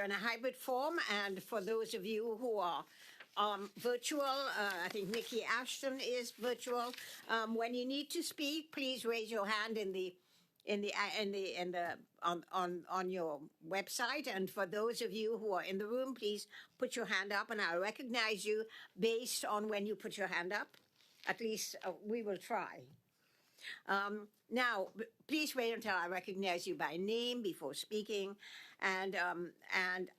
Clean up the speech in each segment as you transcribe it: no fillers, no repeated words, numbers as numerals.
in a hybrid form, and for those of you who are virtual, I think Nikki Ashton is virtual. When you need to speak, please raise your hand on your website. And for those of you who are in the room, please put your hand up, and I'll recognize you based on when you put your hand up. At least we will try. Now, please wait until I recognize you by name before speaking. And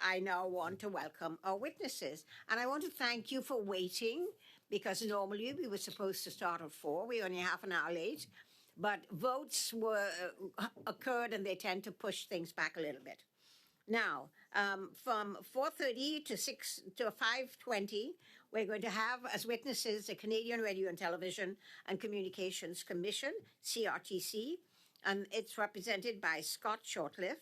I now want to welcome our witnesses. And I want to thank you for waiting, because normally we were supposed to start at 4. We're only half an hour late. But votes occurred, and they tend to push things back a little bit. Now, from 4:30 to 5:20, we're going to have as witnesses the Canadian Radio and Television and Communications Commission, CRTC, and it's represented by Scott Shortliff,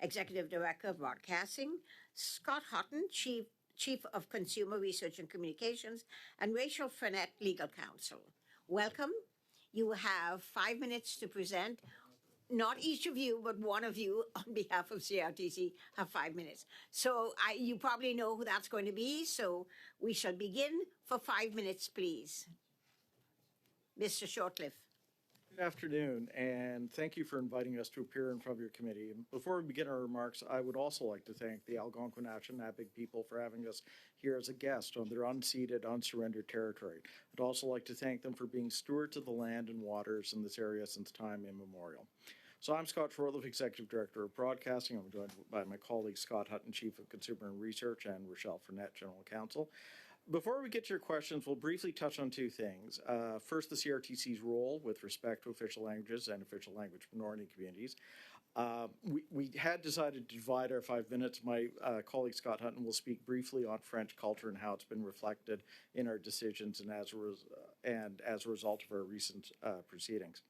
Executive Director of Broadcasting, Scott Hutton, Chief of Consumer Research and Communications, and Rachel Frenette, Legal Counsel. Welcome. You have 5 minutes to present. Not each of you, but one of you on behalf of CRTC have 5 minutes. So you probably know who that's going to be. So we shall begin for 5 minutes, please. Mr. Shortliff. Good afternoon, and thank you for inviting us to appear in front of your committee. And before we begin our remarks, I would also like to thank the Algonquin Anishinaabe people for having us here as a guest on their unceded, unsurrendered territory. I'd also like to thank them for being stewards of the land and waters in this area since time immemorial. So I'm Scott Shortliff, Executive Director of Broadcasting. I'm joined by my colleague Scott Hutton, Chief of Consumer and Research, and Rachel Frenette, General Counsel. Before we get to your questions, we'll briefly touch on two things. First, the CRTC's role with respect to official languages and official language minority communities. We had decided to divide our 5 minutes. My colleague Scott Hutton will speak briefly on French culture and how it's been reflected in our decisions and as a result of our recent proceedings.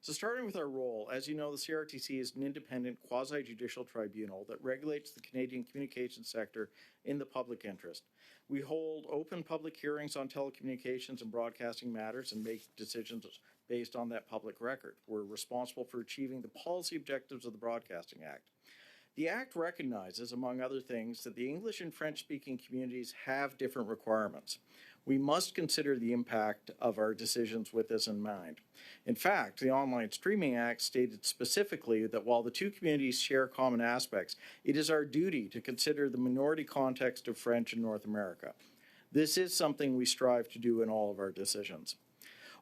So starting with our role, as you know, the CRTC is an independent quasi-judicial tribunal that regulates the Canadian communications sector in the public interest. We hold open public hearings on telecommunications and broadcasting matters and make decisions based on that public record. We're responsible for achieving the policy objectives of the Broadcasting Act. The Act recognizes, among other things, that the English and French-speaking communities have different requirements. We must consider the impact of our decisions with this in mind. In fact, the Online Streaming Act stated specifically that while the two communities share common aspects, it is our duty to consider the minority context of French in North America. This is something we strive to do in all of our decisions.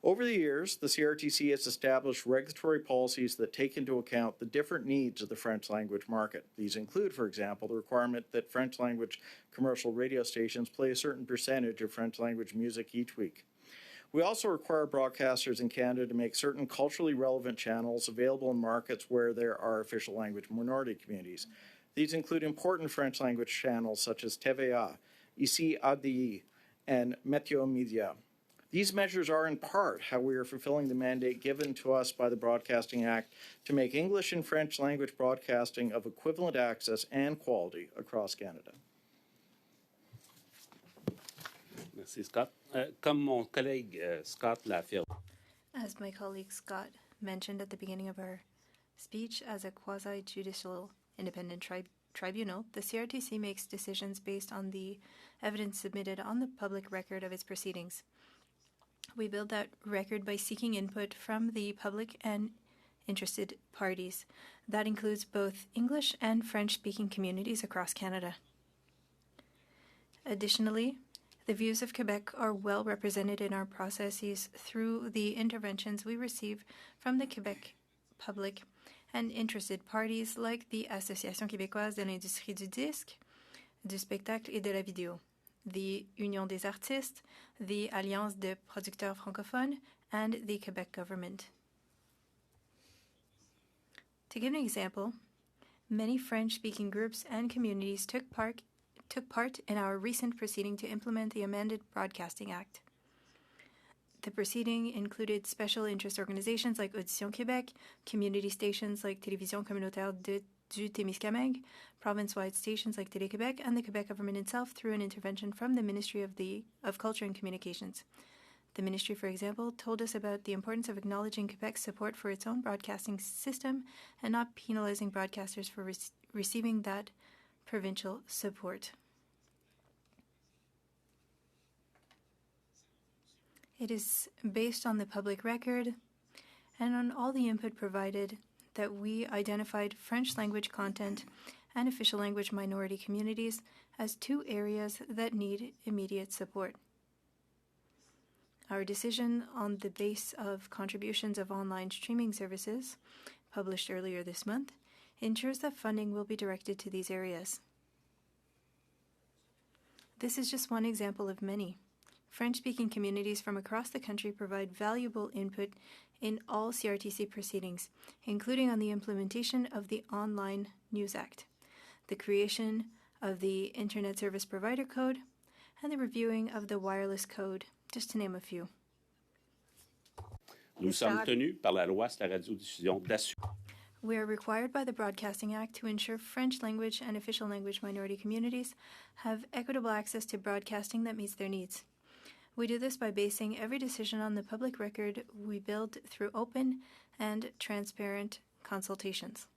Over the years, the CRTC has established regulatory policies that take into account the different needs of the French language market. These include, for example, the requirement that French language commercial radio stations play a certain percentage of French language music each week. We also require broadcasters in Canada to make certain culturally relevant channels available in markets where there are official language minority communities. These include important French language channels such as TVA, Ici ADI, and Météo Média. These measures are in part how we are fulfilling the mandate given to us by the Broadcasting Act to make English and French language broadcasting of equivalent access and quality across Canada. Merci, Scott. Comme mon collègue Scott l'a affirmé. As my colleague Scott mentioned at the beginning of our speech, as a quasi-judicial independent tribunal, the CRTC makes decisions based on the evidence submitted on the public record of its proceedings. We build that record by seeking input from the public and interested parties. That includes both English and French-speaking communities across Canada. Additionally, the views of Quebec are well represented in our processes through the interventions we receive from the Quebec public and interested parties like the Association québécoise de l'industrie du disque, du spectacle et de la vidéo, the Union des artistes, the Alliance des producteurs francophones, and the Quebec government. To give an example, many French-speaking groups and communities took part in our recent proceeding to implement the amended Broadcasting Act. The proceeding included special interest organizations like Audition Québec, community stations like Télévision communautaire du Témiscamingue, province-wide stations like Télé-Québec, and the Quebec government itself through an intervention from the Ministry of Culture and Communications. The ministry, for example, told us about the importance of acknowledging Quebec's support for its own broadcasting system and not penalizing broadcasters for receiving that provincial support. It is based on the public record and on all the input provided that we identified French language content and official language minority communities as two areas that need immediate support. Our decision on the base of contributions of online streaming services, published earlier this month, ensures that funding will be directed to these areas. This is just one example of many. French-speaking communities from across the country provide valuable input in all CRTC proceedings, including on the implementation of the Online News Act, the creation of the Internet Service Provider Code, and the reviewing of the Wireless Code, just to name a few. Nous sommes tenus par la loi sur la radiodiffusion d'assurer. We are required by the Broadcasting Act to ensure French language and official language minority communities have equitable access to broadcasting that meets their needs. We do this by basing every decision on the public record we build through open and transparent consultations.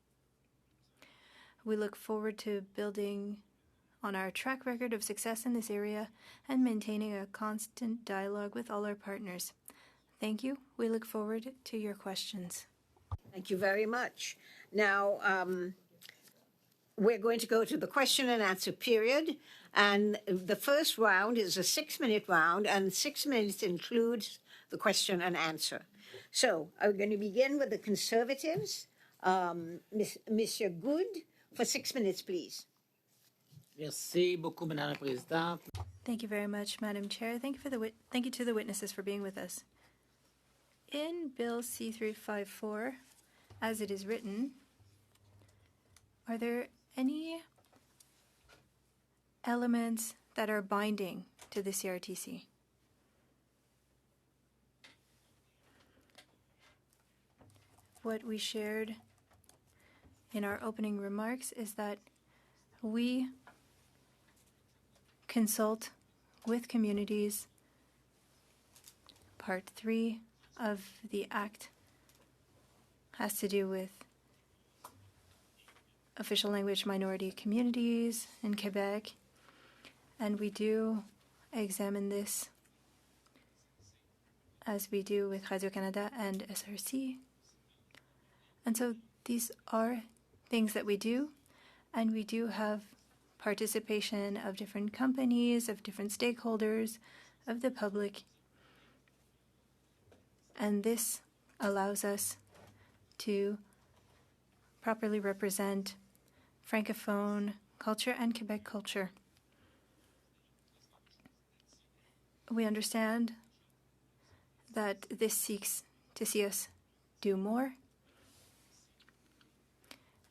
We look forward to building on our track record of success in this area and maintaining a constant dialogue with all our partners. Thank you. We look forward to your questions. Thank you very much. Now, we're going to go to the question and answer period. And the first round is a 6-minute round, and 6 minutes includes the question and answer. So I'm going to begin with the Conservatives. Monsieur Good, for 6 minutes, please. Merci beaucoup, Madame la Présidente. Thank you very much, Madam Chair. Thank you to the witnesses for being with us. In Bill C-354, as it is written, are there any elements that are binding to the CRTC? What we shared in our opening remarks is that we consult with communities. Part 3 of the Act has to do with official language minority communities in Quebec, and we do examine this as we do with Radio-Canada and SRC. And so these are things that we do, and we do have participation of different companies, of different stakeholders, of the public. And this allows us to properly represent Francophone culture and Quebec culture. We understand that this seeks to see us do more,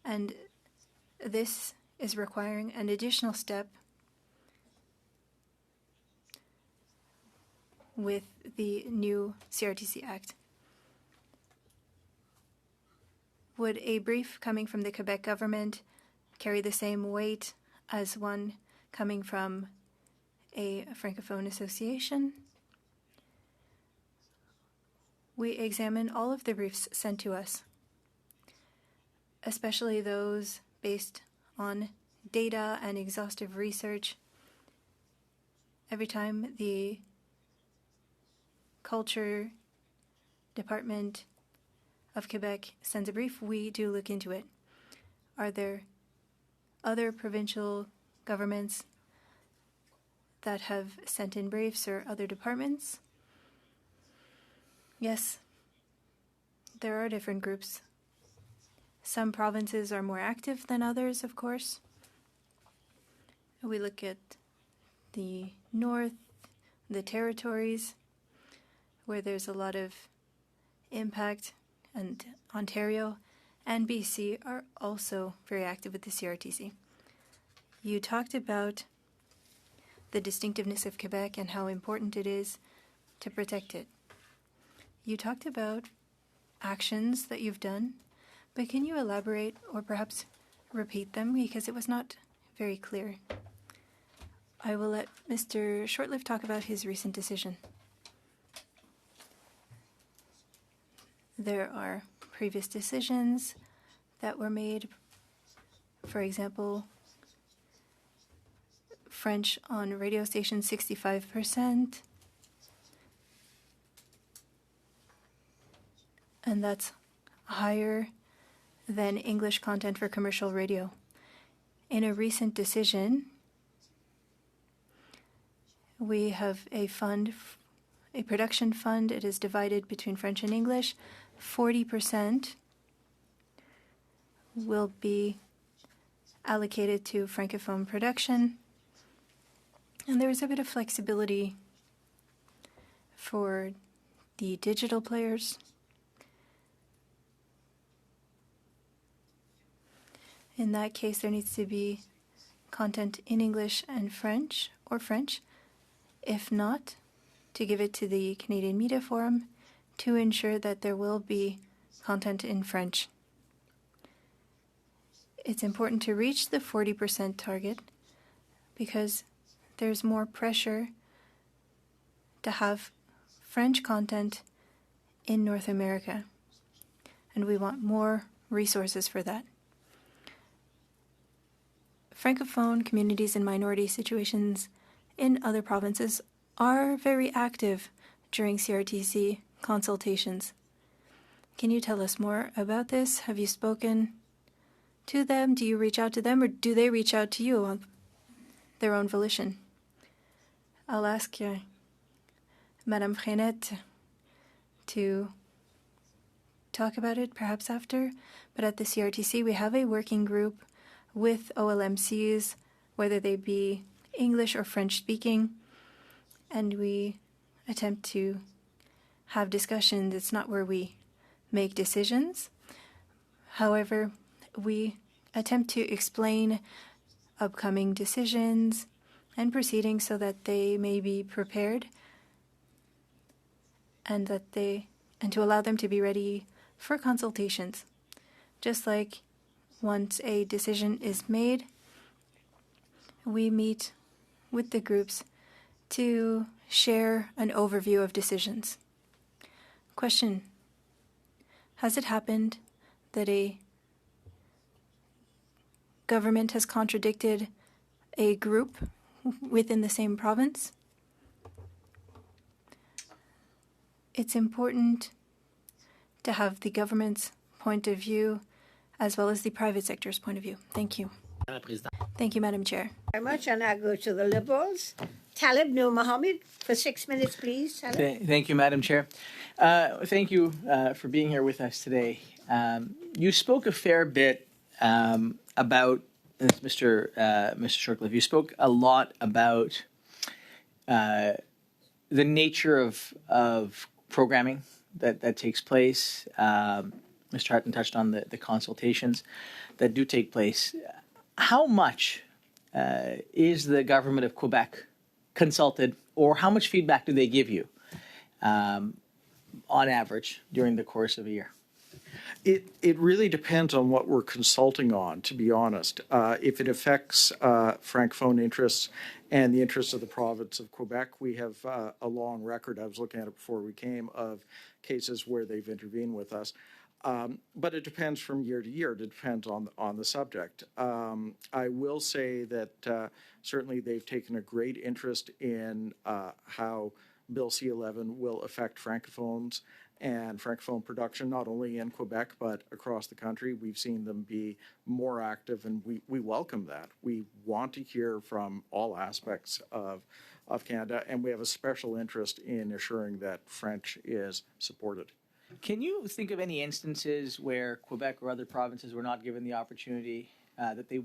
and this is requiring an additional step with the new CRTC Act. Would a brief coming from the Quebec government carry the same weight as one coming from a Francophone association? We examine all of the briefs sent to us, especially those based on data and exhaustive research. Every time the Culture Department of Quebec sends a brief, we do look into it. Are there other provincial governments that have sent in briefs, or other departments? Yes, there are different groups. Some provinces are more active than others, of course. We look at the north, the territories, where there's a lot of impact, and Ontario and BC are also very active with the CRTC. You talked about the distinctiveness of Quebec and how important it is to protect it. You talked about actions that you've done, but can you elaborate or perhaps repeat them, because it was not very clear? I will let Mr. Shortlift talk about his recent decision. There are previous decisions that were made. For example, French on radio stations 65%. And that's higher than English content for commercial radio. In a recent decision, we have a fund, a production fund. It is divided between French and English. 40% will be allocated to Francophone production. And there is a bit of flexibility for the digital players. In that case, there needs to be content in English and French, or French. If not, to give it to the Canadian Media Forum to ensure that there will be content in French. It's important to reach the 40% target because there's more pressure to have French content in North America, and we want more resources for that. Francophone communities and minority situations in other provinces are very active during CRTC consultations. Can you tell us more about this? Have you spoken to them? Do you reach out to them, or do they reach out to you on their own volition? I'll ask Madame Frenette to talk about it perhaps after, but at the CRTC we have a working group with OLMCs, whether they be English or French speaking, and we attempt to have discussions. It's not where we make decisions. However, we attempt to explain upcoming decisions and proceedings so that they may be prepared and to allow them to be ready for consultations. Just like once a decision is made, we meet with the groups to share an overview of decisions. Question: has it happened that a government has contradicted a group within the same province? It's important to have the government's point of view as well as the private sector's point of view. Thank you. Madame la Présidente. Thank you, Madam Chair. Very much, and I go to the Liberals. Talib Nur Mohammed for 6 minutes, please. Talib. Thank you, Madam Chair. Thank you for being here with us today. You spoke a fair bit about Mr. Shortcliffe. You spoke a lot about the nature of programming that takes place. Mr. Hutton touched on the consultations that do take place. How much is the government of Quebec consulted, or how much feedback do they give you on average during the course of a year? It really depends on what we're consulting on, to be honest. If it affects Francophone interests and the interests of the province of Quebec, we have a long record. I was looking at it before we came, of cases where they've intervened with us. But it depends from year to year. It depends on the subject. I will say that certainly they've taken a great interest in how Bill C-11 will affect Francophones and Francophone production, not only in Quebec, but across the country. We've seen them be more active, and we welcome that. We want to hear from all aspects of Canada, and we have a special interest in assuring that French is supported. Can you think of any instances where Quebec or other provinces were not given the opportunity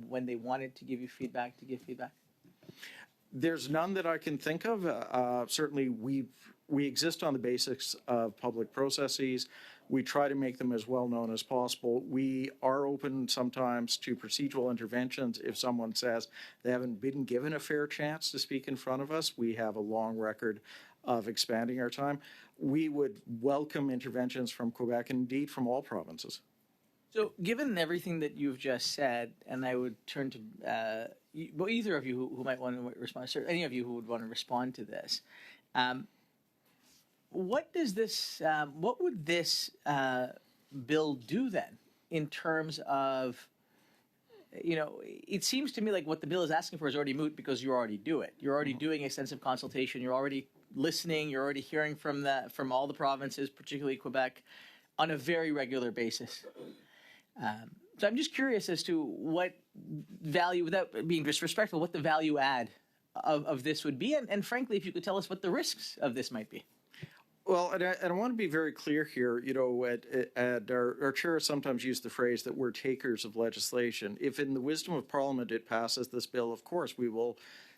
when they wanted to give you feedback, to give feedback? There's none that I can think of. Certainly, we exist on the basis of public processes. We try to make them as well known as possible. We are open sometimes to procedural interventions if someone says they haven't been given a fair chance to speak in front of us. We have a long record of expanding our time. We would welcome interventions from Quebec and indeed from all provinces. So, given everything that you've just said, and I would turn to either of you who might want to respond, or any of you who would want to respond to this, what would this bill do then in terms of it seems to me like what the bill is asking for is already moot because you already do it. You're already doing extensive consultation. You're already listening. You're already hearing from all the provinces, particularly Quebec, on a very regular basis. So I'm just curious as to what value, without being disrespectful, what the value add of this would be, and frankly, if you could tell us what the risks of this might be. Well, and I want to be very clear here. Our chair sometimes used the phrase that we're takers of legislation. If in the wisdom of Parliament it passes this bill, of course we will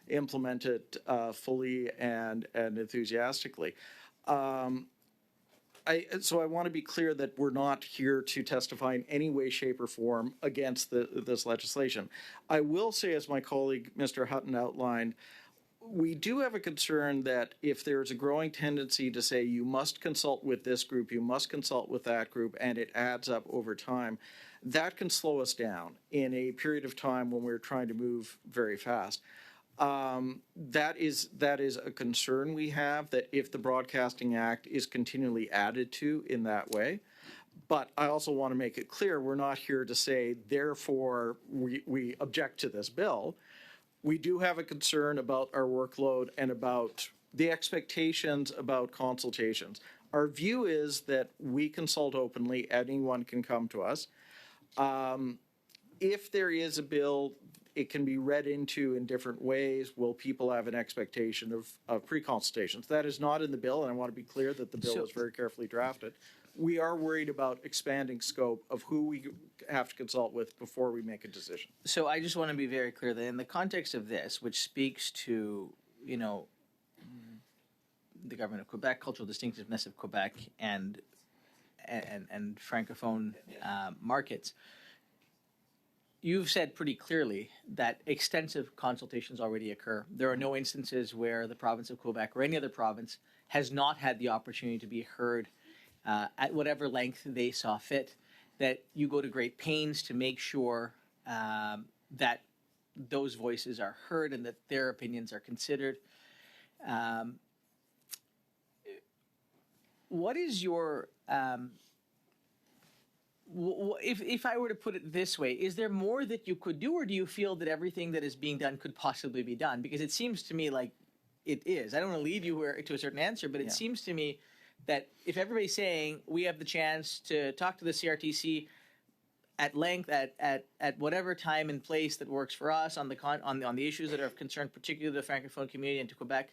implement it fully and enthusiastically. So I want to be clear that we're not here to testify in any way, shape, or form against this legislation. I will say, as my colleague Mr. Hutton outlined, we do have a concern that if there's a growing tendency to say you must consult with this group, you must consult with that group, and it adds up over time, that can slow us down in a period of time when we're trying to move very fast. That is a concern we have, that if the Broadcasting Act is continually added to in that way. But I also want to make it clear, we're not here to say, therefore, we object to this bill. We do have a concern about our workload and about the expectations about consultations. Our view is that we consult openly, anyone can come to us. If there is a bill, it can be read into in different ways. Will people have an expectation of pre-consultations? That is not in the bill, and I want to be clear that the bill is very carefully drafted. We are worried about expanding scope of who we have to consult with before we make a decision. So I just want to be very clear that in the context of this, which speaks to, the government of Quebec, cultural distinctiveness of Quebec, and francophone markets, you've said pretty clearly that extensive consultations already occur. There are no instances where the province of Quebec or any other province has not had the opportunity to be heard at whatever length they saw fit, that you go to great pains to make sure that those voices are heard and that their opinions are considered. What is your... if I were to put it this way, is there more that you could do, or do you feel that everything that is being done could possibly be done? Because it seems to me like it is. I don't want to lead you to a certain answer, but it seems to me that if everybody's saying we have the chance to talk to the CRTC at length, at whatever time and place that works for us on the issues that are of concern, particularly the Francophone community and to Quebec,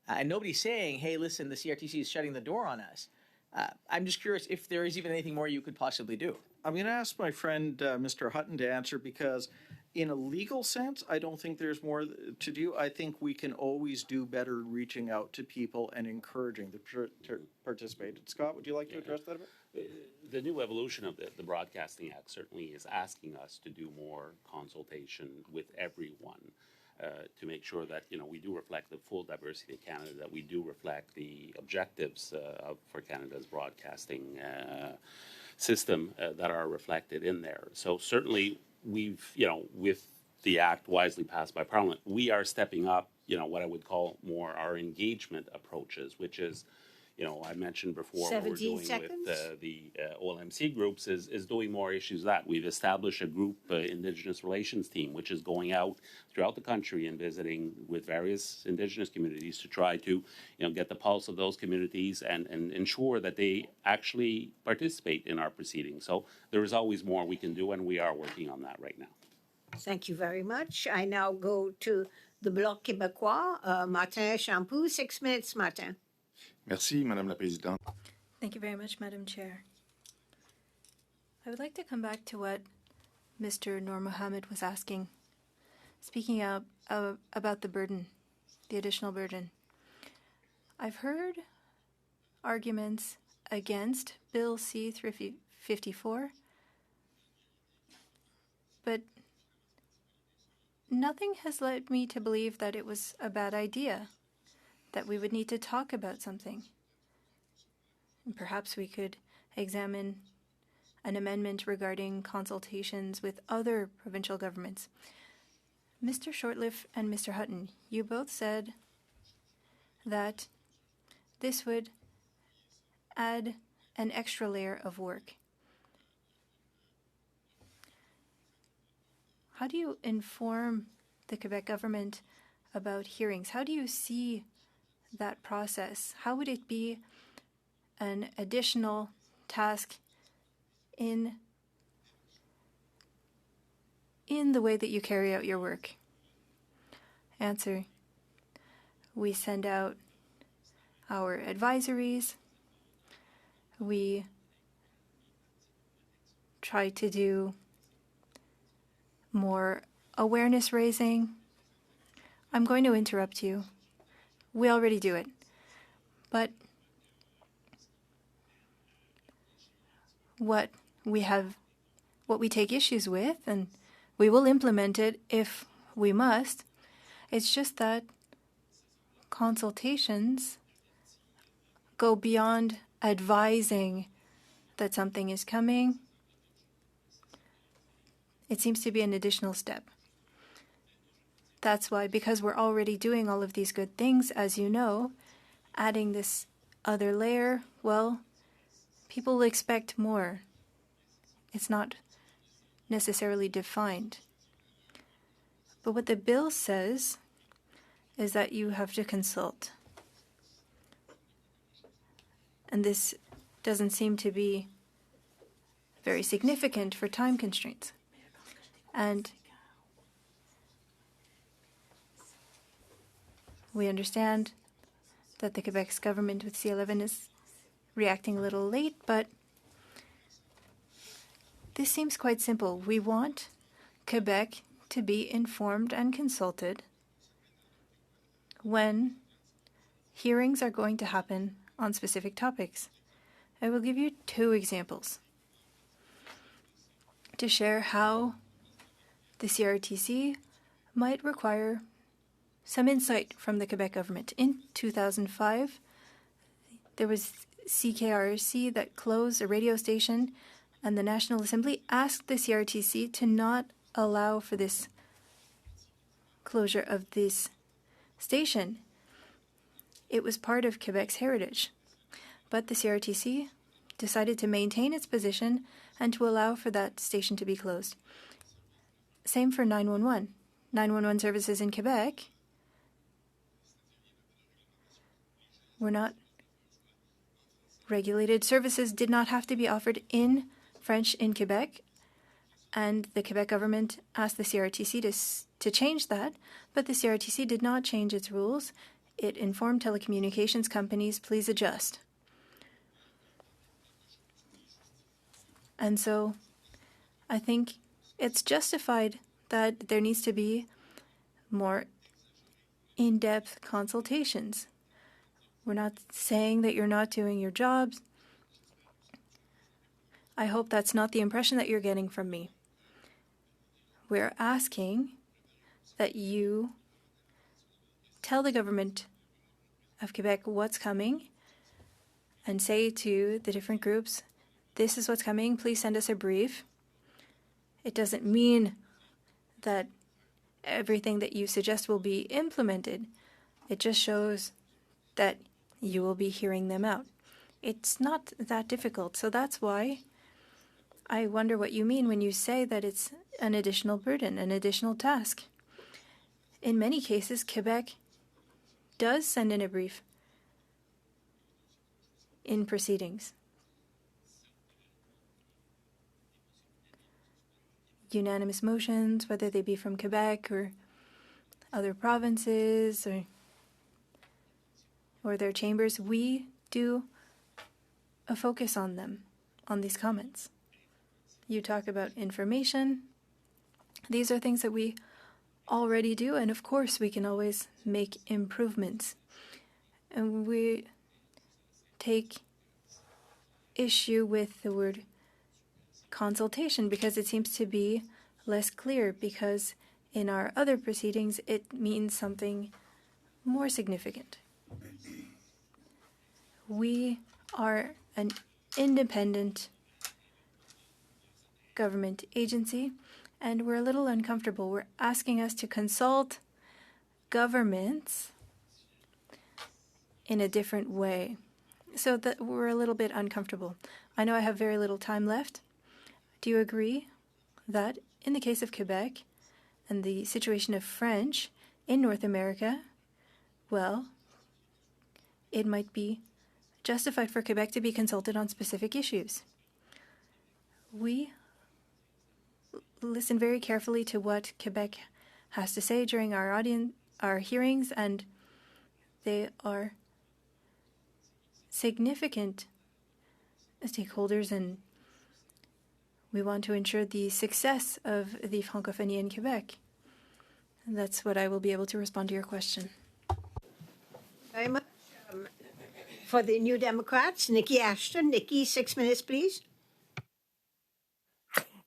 and nobody's saying, hey, listen, the CRTC is shutting the door on us. I'm just curious if there is even anything more you could possibly do. I'm going to ask my friend Mr. Hutton to answer, because in a legal sense, I don't think there's more to do. I think we can always do better reaching out to people and encouraging them to participate. Scott, would you like to address that a bit? The new evolution of the Broadcasting Act certainly is asking us to do more consultation with everyone to make sure that we do reflect the full diversity of Canada, that we do reflect the objectives for Canada's broadcasting system that are reflected in there. So certainly we've, with the act wisely passed by Parliament, we are stepping up, what I would call more our engagement approaches, which is, I mentioned before what we're doing with the OLMC groups is doing more issues that. We've established a group Indigenous relations team, which is going out throughout the country and visiting with various Indigenous communities to try to, get the pulse of those communities and ensure that they actually participate in our proceedings. So there is always more we can do, and we are working on that right now. Thank you very much. I now go to the Bloc Québécois. Martin Champoux, 6 minutes, Martin. Merci, Madame la Présidente. Thank you very much, Madam Chair. I would like to come back to what Mr. Noor Mohammed was asking, speaking about the burden, the additional burden. I've heard arguments against Bill C-354, but nothing has led me to believe that it was a bad idea, that we would need to talk about something. And perhaps we could examine an amendment regarding consultations with other provincial governments. Mr. Shortliff and Mr. Hutton, you both said that this would add an extra layer of work. How do you inform the Quebec government about hearings? How do you see that process? How would it be an additional task in the way that you carry out your work? Answer: we send out our advisories. We try to do more awareness raising. I'm going to interrupt you. We already do it. But what we take issues with, and we will implement it if we must, it's just that consultations go beyond advising that something is coming. It seems to be an additional step. That's why, because we're already doing all of these good things, as you know, adding this other layer, well, people expect more. It's not necessarily defined. But what the bill says is that you have to consult. And this doesn't seem to be very significant for time constraints. And we understand that the Quebec's government with C11 is reacting a little late, but this seems quite simple. We want Quebec to be informed and consulted when hearings are going to happen on specific topics. I will give you 2 examples to share how the CRTC might require some insight from the Quebec government. In 2005, there was CKRC that closed a radio station, and the National Assembly asked the CRTC to not allow for this closure of this station. It was part of Quebec's heritage. But the CRTC decided to maintain its position and to allow for that station to be closed. Same for 911. 911 services in Quebec were not regulated. Services did not have to be offered in French in Quebec, and the Quebec government asked the CRTC to change that, but the CRTC did not change its rules. It informed telecommunications companies, please adjust. And so I think it's justified that there needs to be more in-depth consultations. We're not saying that you're not doing your jobs. I hope that's not the impression that you're getting from me. We're asking that you tell the government of Quebec what's coming and say to the different groups, this is what's coming, please send us a brief. It doesn't mean that everything that you suggest will be implemented. It just shows that you will be hearing them out. It's not that difficult, so that's why I wonder what you mean when you say that it's an additional burden, an additional task. In many cases, Quebec does send in a brief in proceedings. Unanimous motions, whether they be from Quebec or other provinces or their chambers, we do a focus on them, on these comments. You talk about information. These are things that we already do, and of course we can always make improvements. And we take issue with the word consultation because it seems to be less clear, because in our other proceedings it means something more significant. We are an independent government agency, and we're a little uncomfortable. We're asking us to consult governments in a different way, so that we're a little bit uncomfortable. I know I have very little time left. Do you agree that in the case of Quebec, and the situation of French in North America, well, it might be justified for Quebec to be consulted on specific issues. We listen very carefully to what Quebec has to say during our hearings, and they are significant stakeholders, and we want to ensure the success of the francophonie in Quebec. And that's what I will be able to respond to your question. Very much. For the New Democrats, Nikki Ashton. Nikki, 6 minutes, please.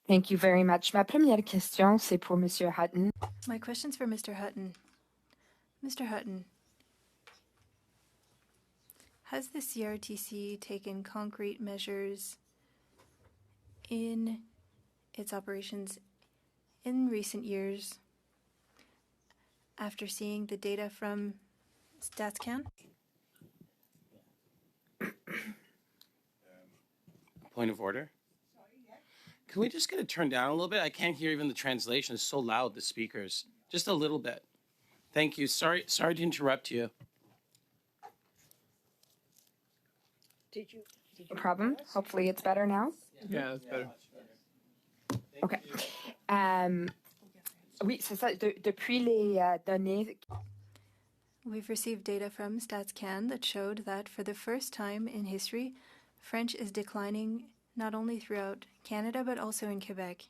Thank you very much. Ma première question, c'est pour Monsieur Hutton. My question's for Mr. Hutton. Mr. Hutton, has the CRTC taken concrete measures in its operations in recent years after seeing the data from StatsCan? Point of order. Can we just get it turned down a little bit? I can't hear even the translation. It's so loud, the speakers. Just a little bit. Thank you. Sorry to interrupt you. No problem. Hopefully it's better now. Yeah, that's better. OK. Oui, c'est ça. Depuis les données... We've received data from StatsCan that showed that for the first time in history, French is declining not only throughout Canada but also in Quebec.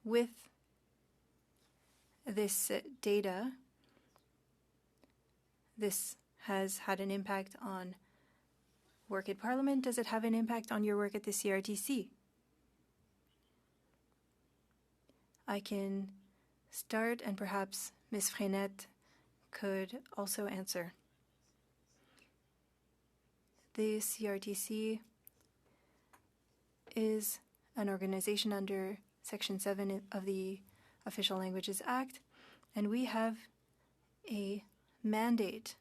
With this data, this has had an impact on work at Parliament. Does it have an impact on your work at the CRTC? I can start, and perhaps Ms. Frenette could also answer. The CRTC is an organization under Section 7 of the Official Languages Act, and we have a mandate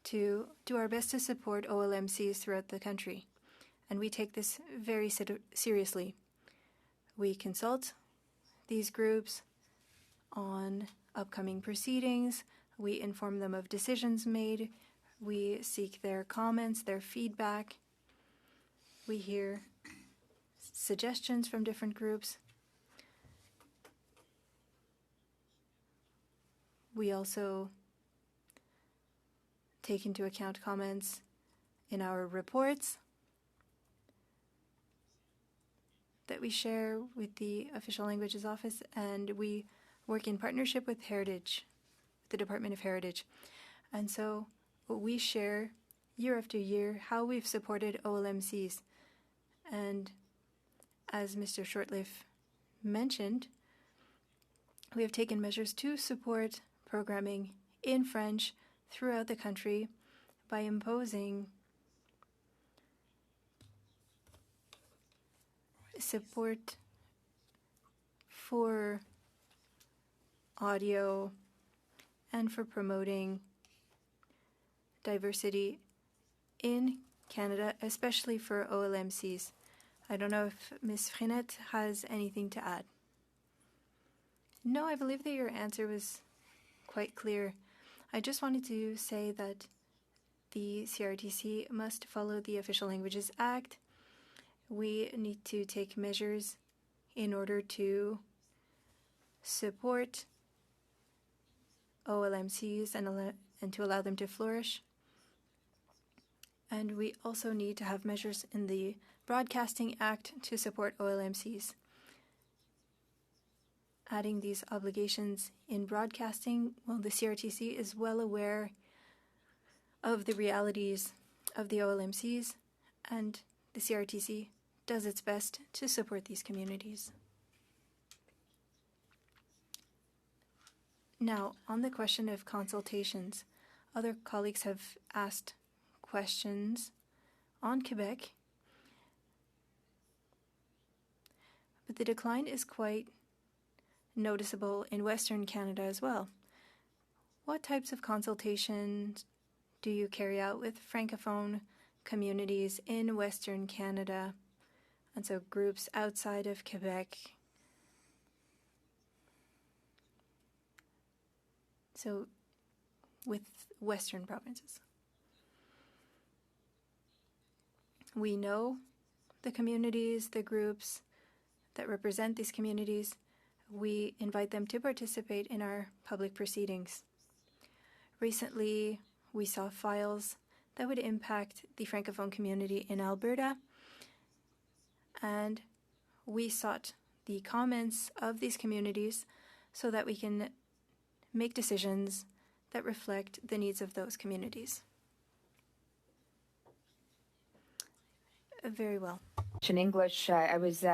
to do our best to support OLMCs throughout the country, and we take this very seriously. We consult these groups on upcoming proceedings, we inform them of decisions made, we seek their comments, their feedback, we hear suggestions from different groups. We also take into account comments in our reports that we share with the Official Languages Office, and we work in partnership with Heritage, the Department of Heritage. And so we share year after year how we've supported OLMCs. And as Mr. Shortleaf mentioned, we have taken measures to support programming in French throughout the country by imposing support for audio and for promoting diversity in Canada, especially for OLMCs. I don't know if Ms. Frenette has anything to add. No, I believe that your answer was quite clear. I just wanted to say that the CRTC must follow the Official Languages Act. We need to take measures in order to support OLMCs and to allow them to flourish. And we also need to have measures in the Broadcasting Act to support OLMCs. Adding these obligations in broadcasting, well, the CRTC is well aware of the realities of the OLMCs, and the CRTC does its best to support these communities. Now, on the question of consultations, other colleagues have asked questions on Quebec, but the decline is quite noticeable in Western Canada as well. What types of consultations do you carry out with Francophone communities in Western Canada And so groups outside of Quebec, so with Western provinces. We know the communities, the groups that represent these communities. We invite them to participate in our public proceedings. Recently, we saw files that would impact the Francophone community in Alberta, and we sought the comments of these communities so that we can make decisions that reflect the needs of those communities. Very well. In English, I was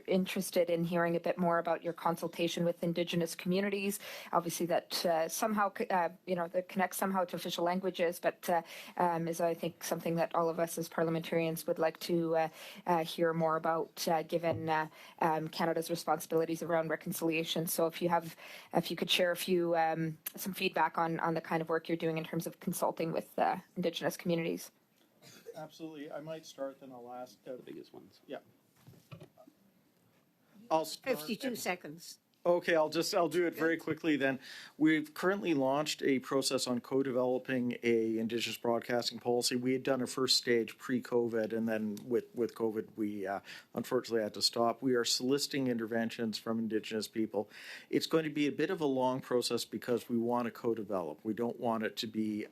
interested in hearing a bit more about your consultation with Indigenous communities. Obviously, that somehow, that connects somehow to official languages, but is, I think, something that all of us as parliamentarians would like to hear more about, given Canada's responsibilities around reconciliation. So, if you could share some feedback on the kind of work you're doing in terms of consulting with Indigenous communities. Absolutely. I might start, then I'll ask. The biggest ones. Yeah. I'll start. 52 seconds. Okay, I'll do it very quickly then. We've currently launched a process on co-developing a Indigenous broadcasting policy. We had done a first stage pre-COVID, and then with COVID, we unfortunately had to stop. We are soliciting interventions from Indigenous people. It's going to be a bit of a long process because we want to co-develop. We don't want it to be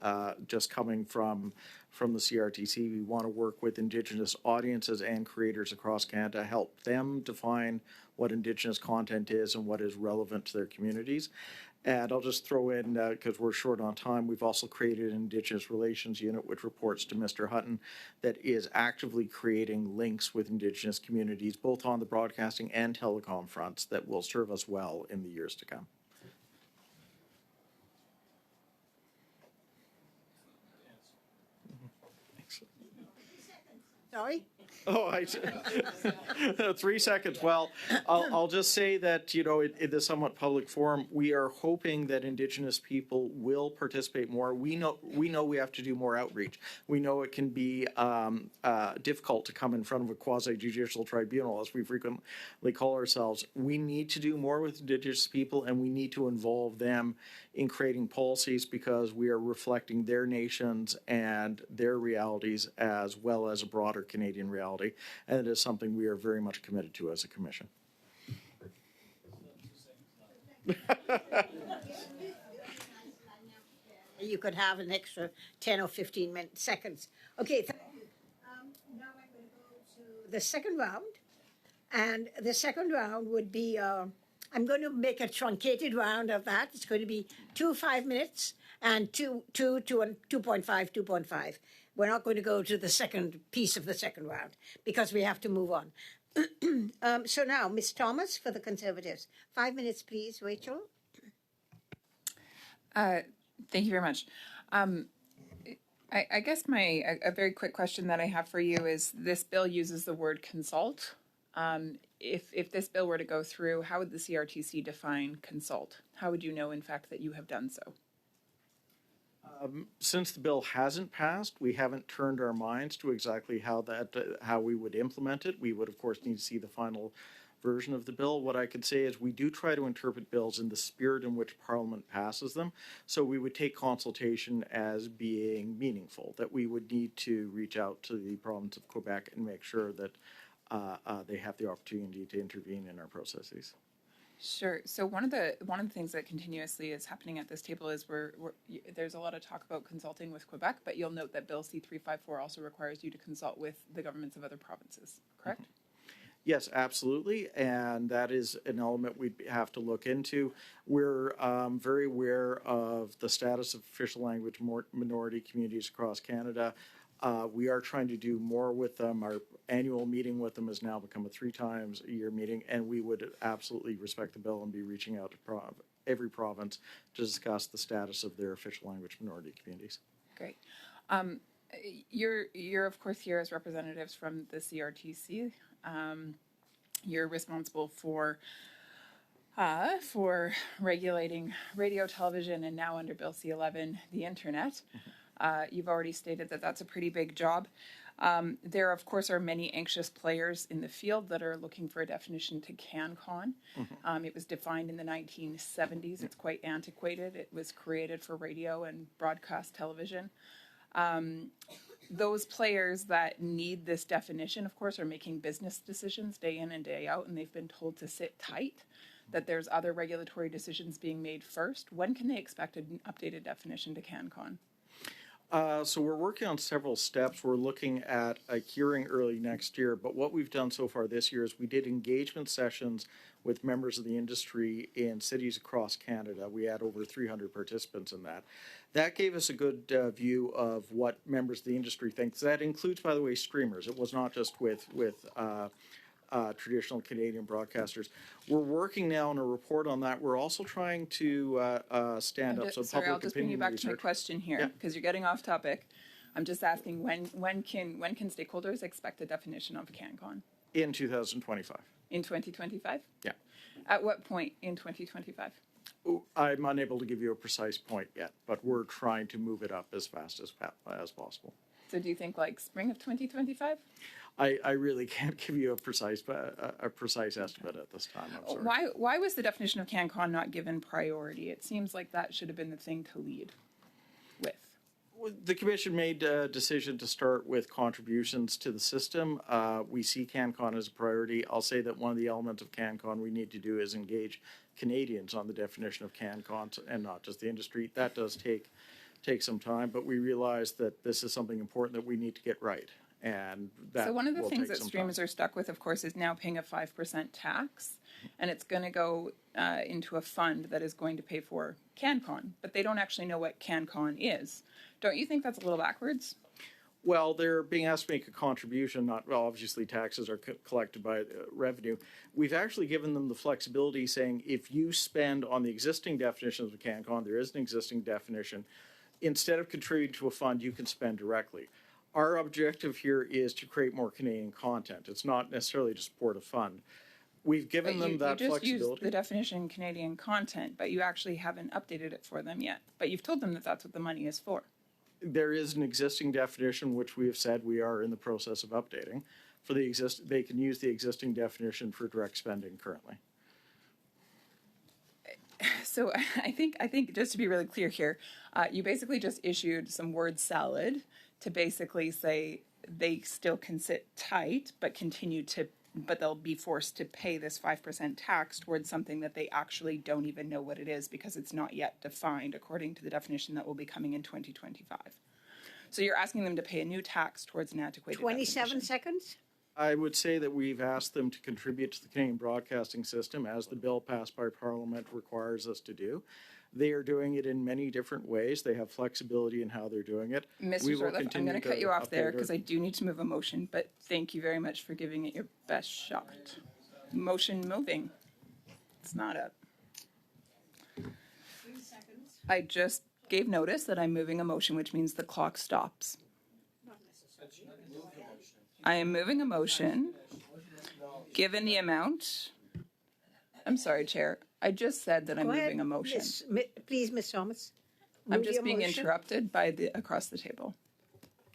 just coming from the CRTC. We want to work with Indigenous audiences and creators across Canada, help them define what Indigenous content is and what is relevant to their communities. And I'll just throw in, because we're short on time, we've also created an Indigenous Relations Unit, which reports to Mr. Hutton, that is actively creating links with Indigenous communities, both on the broadcasting and telecom fronts, that will serve us well in the years to come. Sorry? Oh, 3 seconds. Well, I'll just say that, in the somewhat public forum, we are hoping that Indigenous people will participate more. We know we have to do more outreach. We know it can be difficult to come in front of a quasi-judicial tribunal, as we frequently call ourselves. We need to do more with Indigenous people, and we need to involve them in creating policies, because we are reflecting their nations and their realities as well as a broader Canadian reality, and it is something we are very much committed to as a commission. You could have an extra 10 or 15 seconds. Okay, thank you. Now I'm going to go to the second round. And the second round would be, I'm going to make a truncated round of that. It's going to be 5 minutes and 2.5. We're not going to go to the second piece of the second round because we have to move on. So now, Ms. Thomas for the Conservatives. 5 minutes, please, Rachel. Thank you very much. I guess a very quick question that I have for you is, this bill uses the word consult. If this bill were to go through, how would the CRTC define consult? How would you know, in fact, that you have done so? Since the bill hasn't passed, we haven't turned our minds to exactly how we would implement it. We would, of course, need to see the final version of the bill. What I could say is we do try to interpret bills in the spirit in which Parliament passes them. So we would take consultation as being meaningful, that we would need to reach out to the province of Quebec and make sure that they have the opportunity to intervene in our processes. Sure. So one of the things that continuously is happening at this table is there's a lot of talk about consulting with Quebec, but you'll note that Bill C-354 also requires you to consult with the governments of other provinces, correct? Mm-hmm. Yes, absolutely, and that is an element we'd have to look into. We're very aware of the status of official language minority communities across Canada. We are trying to do more with them. Our annual meeting with them has now become a 3 times a year meeting, and we would absolutely respect the bill and be reaching out to every province to discuss the status of their official language minority communities. Great. You're of course here as representatives from the CRTC. You're responsible for regulating radio, television, and now under Bill C-11, the internet. You've already stated that that's a pretty big job. There, of course, are many anxious players in the field that are looking for a definition to CanCon. It was defined in the 1970s. It's quite antiquated. It was created for radio and broadcast television. Those players that need this definition, of course, are making business decisions day in and day out, and they've been told to sit tight, that there's other regulatory decisions being made first. When can they expect an updated definition to CanCon? So we're working on several steps. We're looking at a hearing early next year, but what we've done so far this year is we did engagement sessions with members of the industry in cities across Canada. We had over 300 participants in that. That gave us a good view of what members of the industry think. That includes, by the way, streamers. It was not just with traditional Canadian broadcasters. We're working now on a report on that. We're also trying to stand up some Sorry, public I'll just bring you opinion back research. to my question here, Yeah. because you're getting off topic. I'm just asking when can stakeholders expect a definition of CanCon? In 2025. In 2025? Yeah. At what point in 2025? I'm unable to give you a precise point yet, but we're trying to move it up as fast as possible. So do you think like spring of 2025? I really can't give you a precise estimate at this time. I'm sorry. Why was the definition of CanCon not given priority? It seems like that should have been the thing to lead with. The commission made a decision to start with contributions to the system. We see CanCon as a priority. I'll say that one of the elements of CanCon we need to do is engage Canadians on the definition of CanCon and not just the industry. That does take some time, but we realize that this is something important that we need to get right. And that so one of the will things take that some streamers time. are stuck with, of course, is now paying a 5% tax, and it's going to go into a fund that is going to pay for CanCon, but they don't actually know what CanCon is. Don't you think that's a little backwards? Well, they're being asked to make a contribution, obviously taxes are collected by revenue. We've actually given them the flexibility saying if you spend on the existing definitions of CanCon, there is an existing definition, instead of contributing to a fund, you can spend directly. Our objective here is to create more Canadian content. It's not necessarily to support a fund. We've given them that you just flexibility. used the definition Canadian content, but you actually haven't updated it for them yet. But you've told them that that's what the money is for. There is an existing definition which we have said we are in the process of updating. They can use the existing definition for direct spending currently. So I think just to be really clear here, you basically just issued some word salad to basically say they still can sit tight, but they'll be forced to pay this 5% tax towards something that they actually don't even know what it is because it's not yet defined according to the definition that will be coming in 2025. So you're asking them to pay a new tax towards an antiquated 27 definition. seconds? I would say that we've asked them to contribute to the Canadian broadcasting system as the bill passed by Parliament requires us to do. They are doing it in many different ways. They have flexibility in how they're doing it. Mr. Shortliff, I'm going to cut you off there because I do need to move a motion, but thank you very much for giving it your best shot. Motion moving. It's not up. 3 seconds. I just gave notice that I'm moving a motion, which means the clock stops. I am moving a motion, given the amount. I'm sorry, Chair. I just said that I'm Go ahead, moving a motion. Please, Ms. Thomas. I'm Move just your being motion. interrupted by across the table.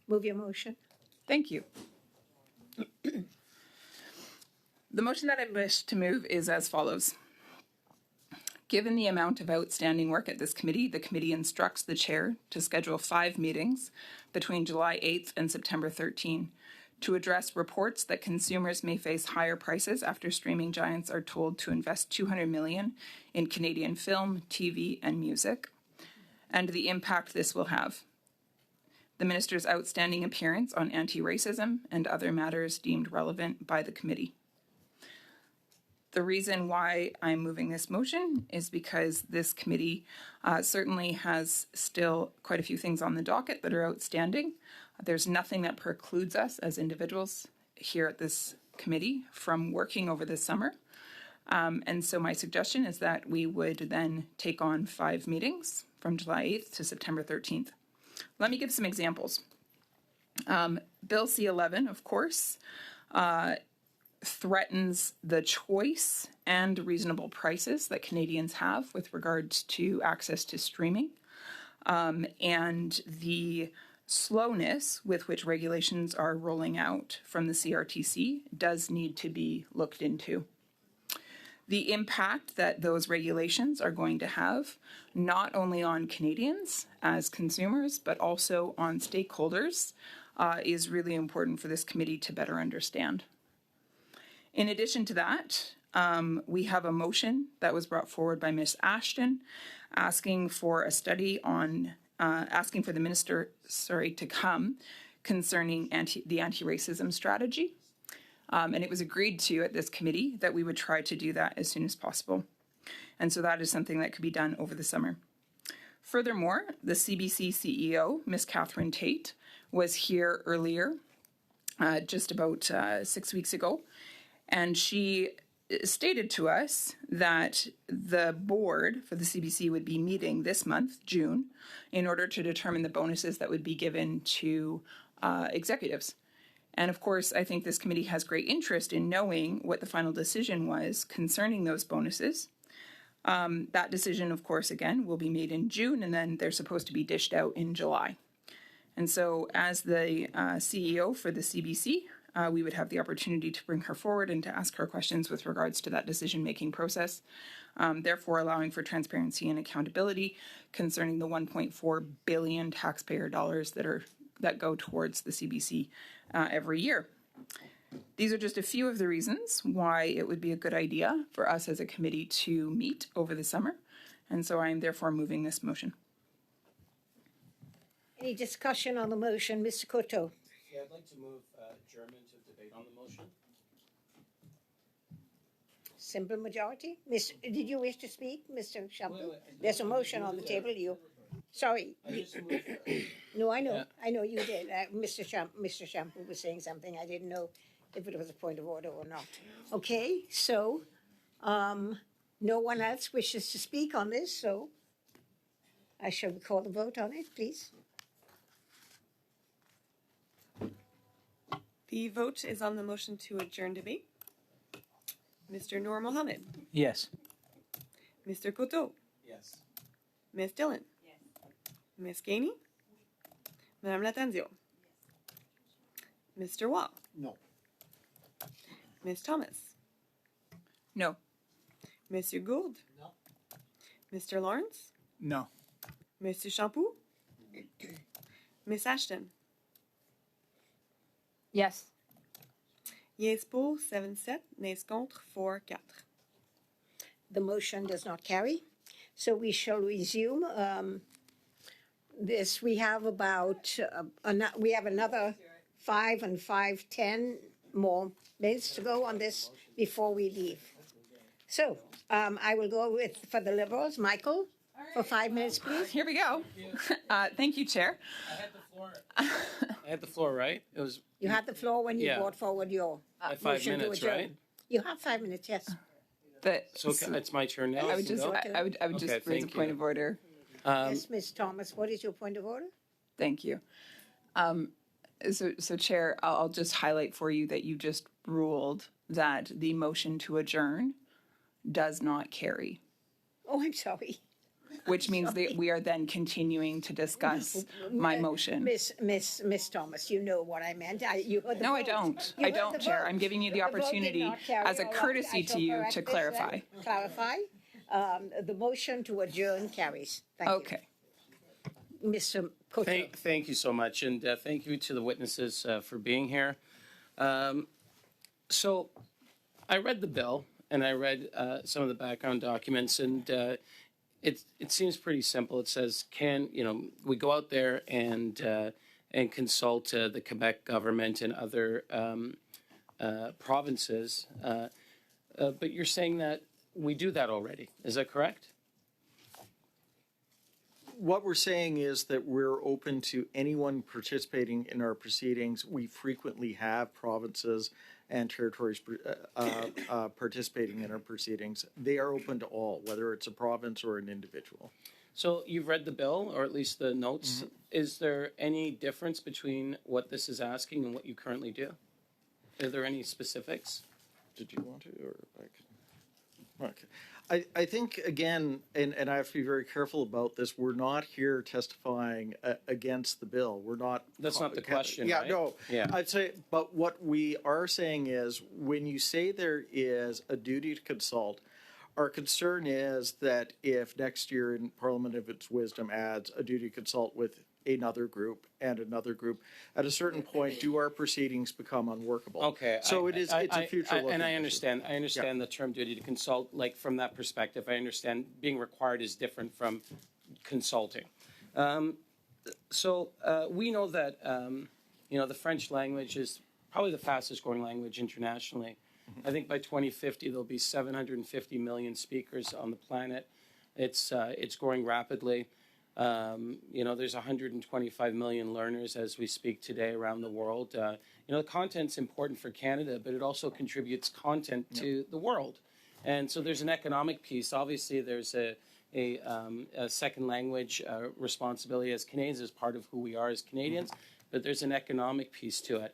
Move your motion. Thank you. The motion that I wish to move is as follows. Given the amount of outstanding work at this committee, the committee instructs the chair to schedule 5 meetings between July 8th and September 13 to address reports that consumers may face higher prices after streaming giants are told to invest $200 million in Canadian film, TV, and music, and the impact this will have. The minister's outstanding appearance on anti-racism and other matters deemed relevant by the committee. The reason why I'm moving this motion is because this committee certainly has still quite a few things on the docket that are outstanding. There's nothing that precludes us as individuals here at this committee from working over this summer. And so my suggestion is that we would then take on 5 meetings from July 8th to September 13th. Let me give some examples. Bill C-11, of course, threatens the choice and reasonable prices that Canadians have with regards to access to streaming, and the slowness with which regulations are rolling out from the CRTC does need to be looked into. The impact that those regulations are going to have, not only on Canadians as consumers, but also on stakeholders, is really important for this committee to better understand. In addition to that, we have a motion that was brought forward by Ms. Ashton asking for a study on, asking for the minister, to come concerning the anti-racism strategy. And it was agreed to at this committee that we would try to do that as soon as possible. And so that is something that could be done over the summer. Furthermore, the CBC CEO, Ms. Catherine Tate, was here earlier, just about 6 weeks ago, and she stated to us that the board for the CBC would be meeting this month, June, in order to determine the bonuses that would be given to executives. And of course, I think this committee has great interest in knowing what the final decision was concerning those bonuses. That decision, of course, again, will be made in June, and then they're supposed to be dished out in July. And so as the CEO for the CBC, we would have the opportunity to bring her forward and to ask her questions with regards to that decision-making process, therefore allowing for transparency and accountability concerning the $1.4 billion taxpayer dollars that go towards the CBC every year. These are just a few of the reasons why it would be a good idea for us as a committee to meet over the summer, and so I am therefore moving this motion. Any discussion on the motion, Mr. Coteau? Yeah, I'd like to move adjournment of debate on the motion. Simple majority. Did you wish to speak, Mr. Shampoo? There's a motion on the table. Sorry. No, I know. Yeah. I know you did. Mr. Shampoo was saying something. I didn't know if it was a point of order or not. Okay, so no one else wishes to speak on this, so I shall call the vote on it, please. The vote is on the motion to adjourn debate. Mr. Noor Mohammed. Yes. Mr. Coteau. Yes. Ms. Dillon. Yes. Ms. Gainey. Madame Latanzio. Mr. Wall. No. Ms. Thomas. No. Monsieur Gould. No. Mr. Lawrence. No. Monsieur Shampoo. Ms. Ashton. Yes. Yes pour 7-7, nays contre 4-4. The motion does not carry. So we shall resume this. We have about, we have another 5 and 5:10 more minutes to go on this before we leave. So I will go for the Liberals, Michael, for 5 minutes, please. Here we go. Thank you, Chair. I had the floor, right? It was You had the floor when you Yeah. brought forward your at 5 motion to minutes, adjourn. right? You have 5 minutes, yes. So it's my turn now. I would just, Go. I would Okay, just raise a thank point you. of order. Yes, Ms. Thomas, what is your point of order? Thank you. So Chair, I'll just highlight for you that you just ruled that the motion to adjourn does not carry, Oh, I'm sorry. which means that we are then continuing to discuss my motion. Miss Thomas, you know what I meant. You heard the No, I vote. don't. You I heard don't, the Chair. vote. I'm giving you the The vote did opportunity not carry. as a All right, courtesy I to shall you correct to this clarify. then. Clarify. The motion to adjourn carries. Thank you. Okay. Mr. Coteau. Thank you so much, and thank you to the witnesses for being here. So I read the bill, and I read some of the background documents, and it seems pretty simple. It says, we go out there and consult the Quebec government and other provinces, but you're saying that we do that already. Is that correct? What we're saying is that we're open to anyone participating in our proceedings. We frequently have provinces and territories participating in our proceedings. They are open to all, whether it's a province or an individual. So you've read the bill, or at least the notes. Mm-hmm. Is there any difference between what this is asking and what you currently do? Are there any specifics? Did you want to, or I could? Okay. I think, again, and I have to be very careful about this, we're not here testifying against the bill. We're not. That's not the question, Yeah, right? no. Yeah. I'd say, but what we are saying is when you say there is a duty to consult, our concern is that if next year in Parliament of its wisdom adds a duty to consult with another group and another group, at a certain point, do our proceedings become unworkable? Okay. So it's a future looking and I issue. understand. I understand the term duty to consult. Like from that perspective, I understand being required is different from consulting. We know that the French language is probably the fastest growing language internationally. I think by 2050 there'll be 750 million speakers on the planet. It's growing rapidly. There's 125 million learners as we speak today around the world. The content's important for Canada, but it also contributes content to the world. And so there's an economic piece. Obviously, there's a second language responsibility as Canadians, as part of who we are as Canadians, but there's an economic piece to it.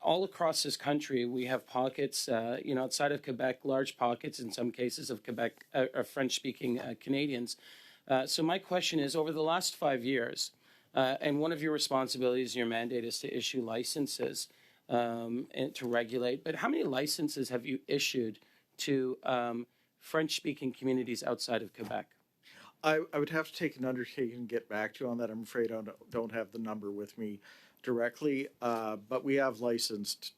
All across this country, we have pockets, outside of Quebec, large pockets in some cases of Quebec, French-speaking Canadians. So my question is, over the last 5 years, and one of your responsibilities, your mandate is to issue licenses and to regulate, but how many licenses have you issued to French-speaking communities outside of Quebec? I would have to take an undertaking and get back to you on that. I'm afraid I don't have the number with me directly, but we have licensed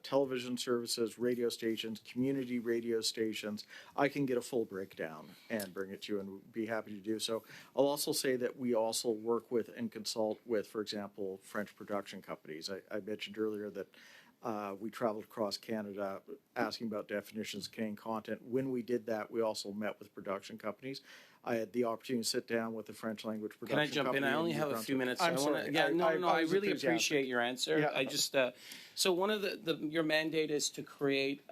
television services, radio stations, community radio stations. I can get a full breakdown and bring it to you and be happy to do so. I'll also say that we also work with and consult with, for example, French production companies. I mentioned earlier that we traveled across Canada asking about definitions of Canadian content. When we did that, we also met with production companies. I had the opportunity to sit down with the French language production company. Can I jump in? I only have a few minutes. I'm sorry. I really appreciate your answer. Yeah. I just so one of your mandate is to create,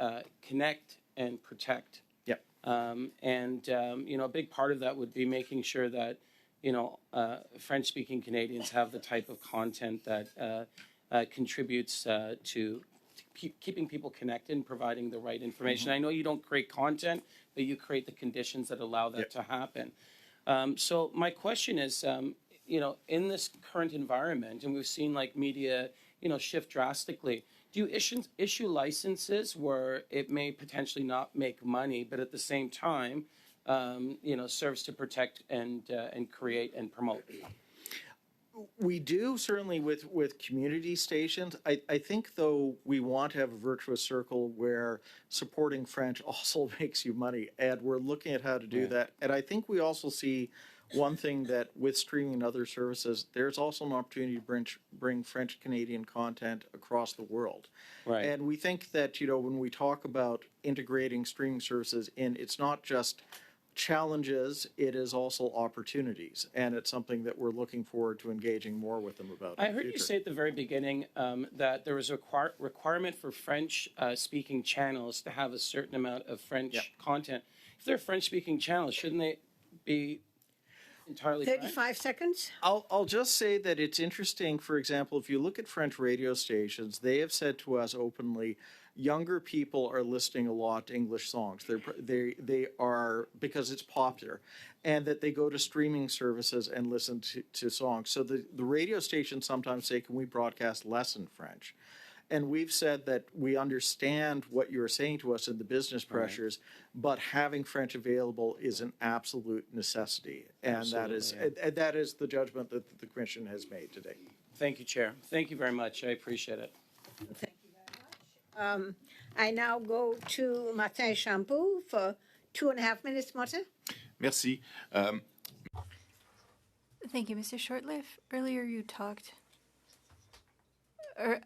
connect, and protect. Yep. A big part of that would be making sure that French-speaking Canadians have the type of content that contributes to keeping people connected and providing the right information. I know you don't create content, but you create the conditions that allow that to happen. So my question is, in this current environment, and we've seen like media, shift drastically, do you issue licenses where it may potentially not make money, but at the same time, serves to protect and create and promote? We do, certainly with community stations. I think, though, we want to have a virtuous circle where supporting French also makes you money, and we're looking at how to do that. And I think we also see one thing that with streaming and other services, there's also an opportunity to bring French-Canadian content across the world. Right. And we think that, when we talk about integrating streaming services in, it's not just challenges, it is also opportunities, and it's something that we're looking forward to engaging more with them about. I heard you say at the very beginning that there was a requirement for French-speaking channels to have a certain amount of French content. If they're French-speaking channels, shouldn't they be entirely 35 seconds? I'll just say that it's interesting. For example, if you look at French radio stations, they have said to us openly, younger people are listening a lot to English songs. They are, because it's popular, and that they go to streaming services and listen to songs. So the radio stations sometimes say, can we broadcast less in French? And we've said that we understand what you're saying to us in the business pressures, but having French available is an absolute necessity. And that is the judgment that the Commission has made today. Thank you, Chair. Thank you very much. I appreciate it. Thank you very much. I now go to Martin Champoux for 2.5 minutes, Martin. Merci. Thank you, Mr. Shortliff. Earlier you talked,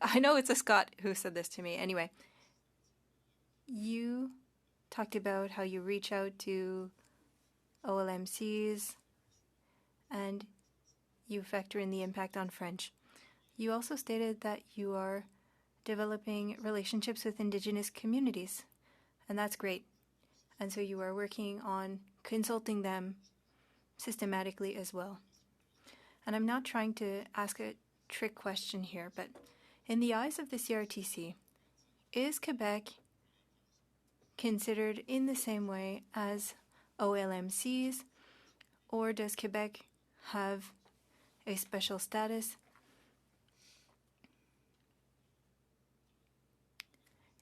I know it's a Scot who said this to me. Anyway, you talked about how you reach out to OLMCs and you factor in the impact on French. You also stated that you are developing relationships with Indigenous communities, and that's great. And so you are working on consulting them systematically as well. And I'm not trying to ask a trick question here, but in the eyes of the CRTC, is Quebec considered in the same way as OLMCs, or does Quebec have a special status?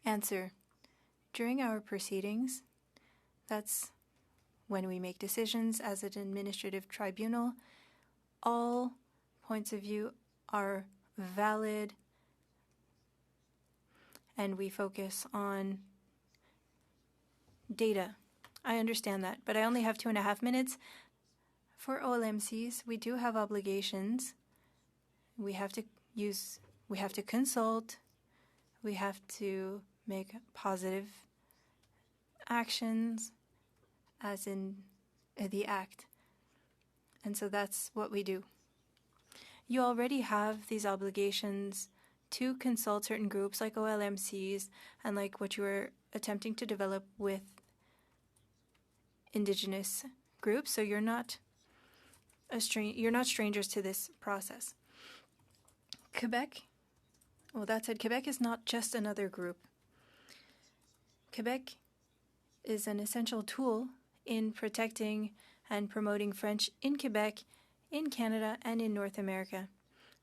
Answer: during our proceedings, that's when we make decisions as an administrative tribunal, all points of view are valid, and we focus on data. I understand that, but I only have 2.5 minutes. For OLMCs, we do have obligations. We have to consult, we have to make positive actions, as in the act. And so that's what we do. You already have these obligations to consult certain groups like OLMCs and like what you are attempting to develop with Indigenous groups, so you're not strangers to this process. Quebec, well, that said, Quebec is not just another group. Quebec is an essential tool in protecting and promoting French in Quebec, in Canada, and in North America.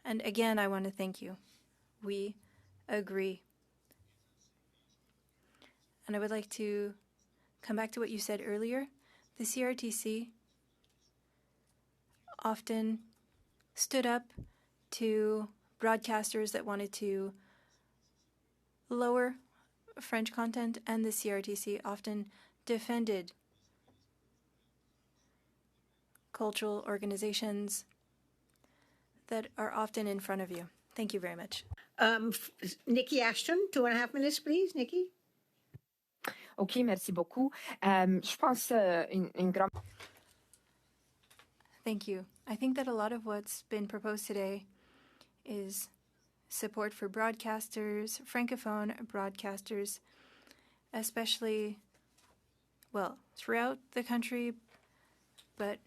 And again, I want to thank you. We agree. And I would like to come back to what you said earlier. The CRTC often stood up to broadcasters that wanted to lower French content, and the CRTC often defended cultural organizations that are often in front of you. Thank you very much. Nikki Ashton, 2.5 minutes, please, Nikki. OK, merci beaucoup. Je pense une grande... Thank you. I think that a lot of what's been proposed today is support for broadcasters, francophone broadcasters, especially, well, throughout the country, but